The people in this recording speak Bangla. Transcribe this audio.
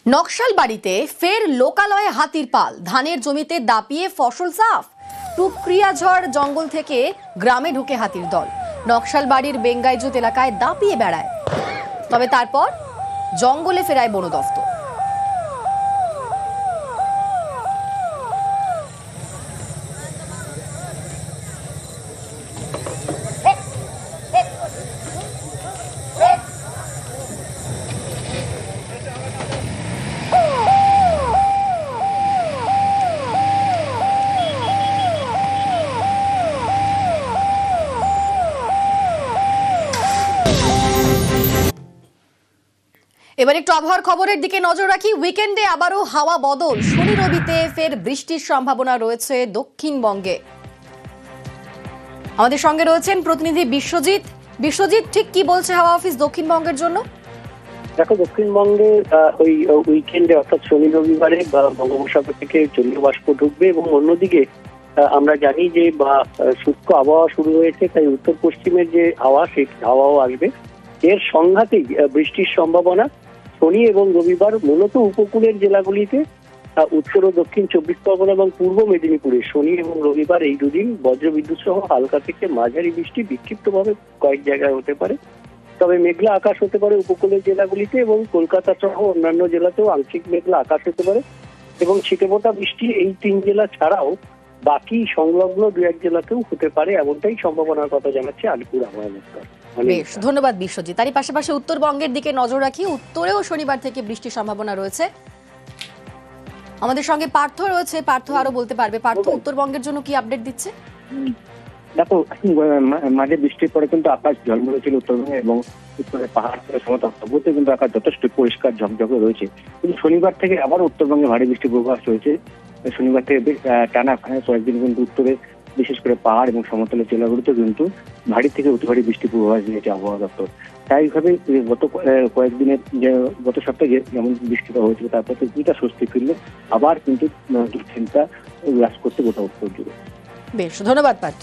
নকশালবাড়িতে ফের লোকালয়ে হাতির পাল, ধানের জমিতে দাপিয়ে ফসল সাফ। টুকরিয়াঝড় জঙ্গল থেকে গ্রামে ঢুকে হাতির দল নকশালবাড়ির বেঙ্গাইজুত এলাকায় দাপিয়ে বেড়ায়, তবে তারপর জঙ্গলে ফেরায় বন দফতর। এবার একটু আবহাওয়ার খবরের দিকে নজর রাখি। উইকেন্ডে আবারও হাওয়া বদল, শনি রবিতে ফের বৃষ্টির সম্ভাবনা রয়েছে দক্ষিণবঙ্গে। আমাদের সঙ্গে রয়েছেন প্রতিনিধি বিশ্বজিৎ। বিশ্বজিৎ, ঠিক কি বলছে হাওয়া অফিস দক্ষিণবঙ্গের জন্য? দেখো, দক্ষিণবঙ্গে ওই উইকেন্ডে অর্থাৎ শনি রবিবারে বঙ্গোপসাগর থেকে জলীয় বাষ্প ঢুকবে এবং অন্যদিকে আমরা জানি যে শুষ্ক আবহাওয়া শুরু হয়েছে, তাই উত্তর পশ্চিমের যে হাওয়া সেই হাওয়াও আসবে। এর সংঘাতেই বৃষ্টির সম্ভাবনা শনি এবং রবিবার মূলত উপকূলের জেলাগুলিতে, উত্তর ও দক্ষিণ চব্বিশ পরগনা এবং পূর্ব মেদিনীপুরে শনি এবং রবিবার এই দুদিন বজ্রবিদ্যুৎ সহ হালকা থেকে মাঝারি বৃষ্টি বিক্ষিপ্তভাবে কয়েক জায়গায় হতে পারে। তবে মেঘলা আকাশ হতে পারে উপকূলের জেলাগুলিতে এবং কলকাতা সহ অন্যান্য জেলাতেও আংশিক মেঘলা আকাশ হতে পারে এবং ছিটেফোঁটা বৃষ্টি এই তিন জেলা ছাড়াও বাকি সংলগ্ন দু এক জেলাতেও হতে পারে, এমনটাই সম্ভাবনার কথা জানাচ্ছে আলিপুর আবহাওয়া দপ্তর। বেশ, ধন্যবাদ বিশ্বজিৎ। তারই পাশাপাশি উত্তরবঙ্গের দিকে নজর রাখি। উত্তরেও শনিবার থেকে বৃষ্টির সম্ভাবনা রয়েছে। আমাদের সঙ্গে পার্থ রয়েছে। পার্থ আরো বলতে পারবে। পার্থ, উত্তরবঙ্গের জন্য কি আপডেট দিচ্ছে? দেখো, মাঝে বৃষ্টির পরে কিন্তু আকাশ ঝলমলে ছিল উত্তরবঙ্গে এবং উত্তরে পাহাড় সমতল তবুতে কিন্তু আকাশ যথেষ্ট পরিষ্কার ঝকঝকে রয়েছে। কিন্তু শনিবার থেকে আবার উত্তরবঙ্গে ভারী বৃষ্টির পূর্বাভাস রয়েছে। শনিবার থেকে টানা কয়েকদিন কিন্তু উত্তরে বিশেষ করে পাহাড় এবং সমতলের জেলাগুলিতে কিন্তু ভারী থেকে অতি ভারী বৃষ্টির পূর্বাভাস দিয়েছে আবহাওয়া দপ্তর। তাই ভাবে গত কয়েকদিনের গত সপ্তাহে যেমন বৃষ্টিটা হয়েছিল তারপর কিছুটা স্বস্তি ফিরলে আবার কিন্তু দুশ্চিন্তা গ্রাস করতে গোটা উত্তর জুড়ে। বেশ, ধন্যবাদ পার্থ।